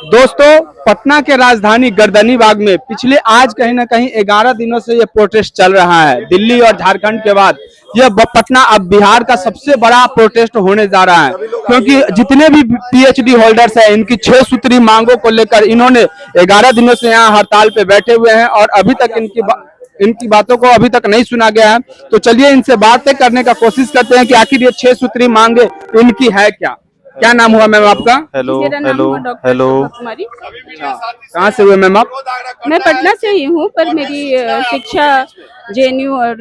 दोस्तों, पटना के राजधानी गर्दनीबाग में पिछले आज कहीं ना कहीं 11 दिनों से ये प्रोटेस्ट चल रहा है। दिल्ली और झारखंड के बाद यह पटना अब बिहार का सबसे बड़ा प्रोटेस्ट होने जा रहा है, क्योंकि जितने भी पीएचडी होल्डर्स हैं, इनकी 6 सूत्री मांगों को लेकर इन्होंने 11 दिनों से यहाँ हड़ताल पे बैठे हुए हैं और अभी तक इनकी बातों को अभी तक नहीं सुना गया है। तो चलिए इनसे बातें करने का कोशिश करते हैं कि आखिर ये 6 सूत्री मांगे इनकी है क्या। क्या नाम हुआ मैम आपका? हेलो मेरा नाम हेलो हुआ डॉक्टर हेलो कुमारी। कहाँ से हुए मैम आप? मैं पटना से ही हूँ, पर मेरी शिक्षा जेएनयू और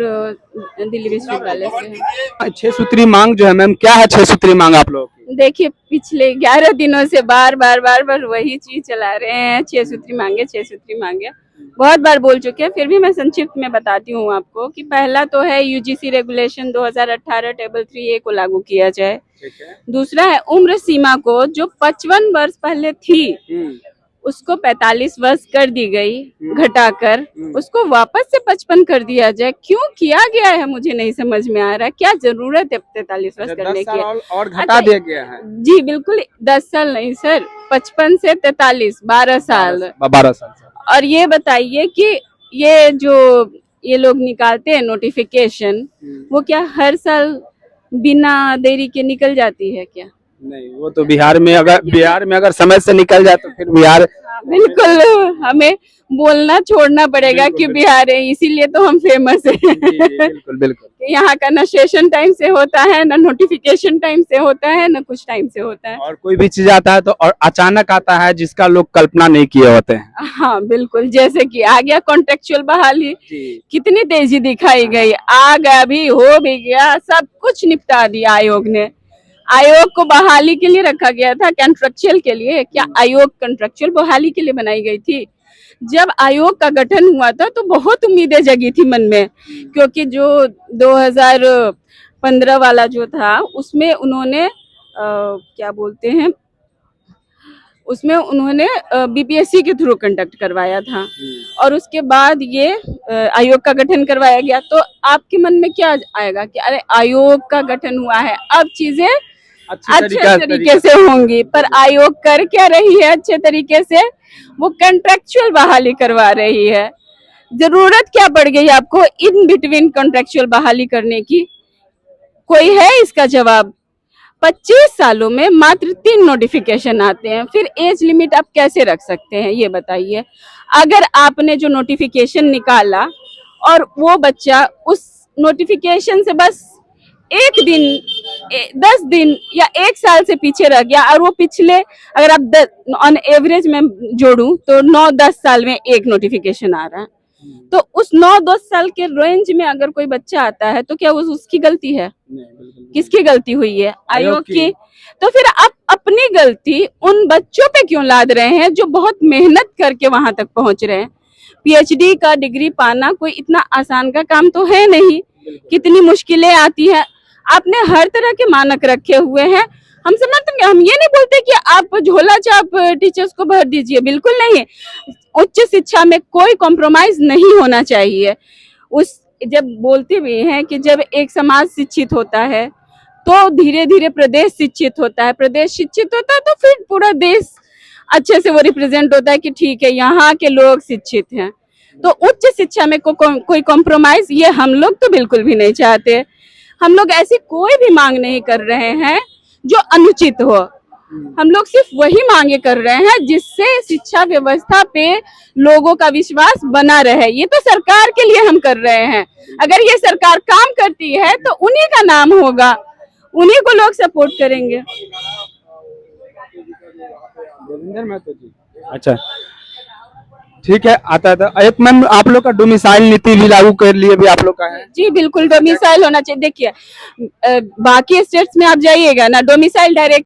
दिल्ली विश्वविद्यालय से है। 6 सूत्री मांग जो है मैम, क्या है 6 सूत्री मांग आप लोग की? देखिए, पिछले 11 दिनों से बार बार वही चीज चला रहे हैं। 6 सूत्री मांगे, 6 सूत्री मांगे, बहुत बार बोल चुके हैं। फिर भी मैं संक्षिप्त में बताती हूँ आपको कि पहला तो है यूजीसी रेगुलेशन 2018 टेबल 3A को लागू किया जाए। दूसरा है उम्र सीमा को जो 55 वर्ष पहले थी उसको 45 वर्ष कर दी गई, घटाकर उसको वापस से 55 कर दिया जाए। क्यों किया गया है मुझे नहीं समझ में आ रहा। क्या जरूरत है 43 वर्ष करने की? और घटा दिया गया है। जी बिल्कुल, 10 साल नहीं सर, 55 से 43, 12 साल। 12 साल। और ये बताइए कि ये लोग निकालते हैं नोटिफिकेशन, वो क्या हर साल बिना देरी के निकल जाती है क्या? नहीं, वो तो बिहार में अगर समय से निकल जाए तो फिर बिहार बिल्कुल हमें बोलना छोड़ना पड़ेगा कि बिहार है, इसीलिए तो हम फेमस है। बिल्कुल बिल्कुल। यहाँ का ना सेशन टाइम से होता है, ना नोटिफिकेशन टाइम से होता है, ना कुछ टाइम से होता है। और कोई भी चीज आता है तो और अचानक आता है जिसका लोग कल्पना नहीं किए होते हैं। हाँ बिल्कुल, जैसे कि आ गया कॉन्ट्रेक्चुअल बहाली, कितनी तेजी दिखाई गई, आ गया भी, हो भी गया, सब कुछ निपटा दिया आयोग ने। आयोग को बहाली के लिए रखा गया था, कॉन्ट्रेक्चुअल के लिए क्या? आयोग कॉन्ट्रेक्चुअल बहाली के लिए बनाई गई थी। जब आयोग का गठन हुआ था तो बहुत उम्मीदें जगी थी मन में, क्योंकि जो 2015 वाला जो था उसमें उन्होंने क्या बोलते हैं, उसमें उन्होंने बीपीएससी के थ्रू कंडक्ट करवाया था और उसके बाद ये आयोग का गठन करवाया गया। तो आपके मन में क्या आएगा कि अरे आयोग का गठन हुआ है, अब चीजें अच्छे तरीके से होंगी। पर आयोग कर क्या रही है अच्छे तरीके से? वो कॉन्ट्रेक्चुअल बहाली करवा रही है। जरूरत क्या पड़ गई आपको इन बिटवीन कॉन्ट्रेक्चुअल बहाली करने की? कोई है इसका जवाब? 25 सालों में मात्र 3 नोटिफिकेशन आते हैं, फिर एज लिमिट आप कैसे रख सकते हैं ये बताइए। अगर आपने जो नोटिफिकेशन निकाला और वो बच्चा उस नोटिफिकेशन से बस 1 दिन, 10 दिन या 1 साल से पीछे रह गया, और वो पिछले अगर आप ऑन एवरेज में जोड़ूं तो 9-10 साल में एक नोटिफिकेशन आ रहा है, तो उस 9-10 साल के रेंज में अगर कोई बच्चा आता है तो क्या उसकी गलती है? किसकी गलती हुई है? आयोग की। तो फिर आप अपनी गलती उन बच्चों पे क्यों लाद रहे हैं जो बहुत मेहनत करके वहां तक पहुंच रहे हैं? पीएचडी का डिग्री पाना कोई इतना आसान का काम तो है नहीं, कितनी मुश्किलें आती है। आपने हर तरह के मानक रखे हुए हैं। हम समर्थन, हम ये नहीं बोलते कि आप झोला छाप टीचर्स को भर दीजिए, बिल्कुल नहीं। उच्च शिक्षा में कोई कॉम्प्रोमाइज नहीं होना चाहिए। जब बोलते भी हैं कि जब एक समाज शिक्षित होता है तो धीरे धीरे प्रदेश शिक्षित होता है, प्रदेश शिक्षित होता है तो फिर पूरा देश अच्छे से वो रिप्रेजेंट होता है कि ठीक है यहाँ के लोग शिक्षित हैं। तो उच्च शिक्षा में कोई कॉम्प्रोमाइज ये हम लोग तो बिल्कुल भी नहीं चाहते। हम लोग ऐसी कोई भी मांग नहीं कर रहे हैं जो अनुचित हो। हम लोग सिर्फ वही मांगे कर रहे हैं जिससे शिक्षा व्यवस्था पे लोगों का विश्वास बना रहे। ये तो सरकार के लिए हम कर रहे हैं। अगर ये सरकार काम करती है तो उन्हीं का नाम होगा, उन्हीं को लोग सपोर्ट करेंगे। अच्छा ठीक है, आता था एक मैम, आप लोग का डोमिसाइल नीति भी लागू कर लिए भी आप लोग का है? जी बिल्कुल, डोमिसाइल होना चाहिए। देखिए बाकी स्टेट्स में आप जाइएगा ना, डोमिसाइल डायरेक्ट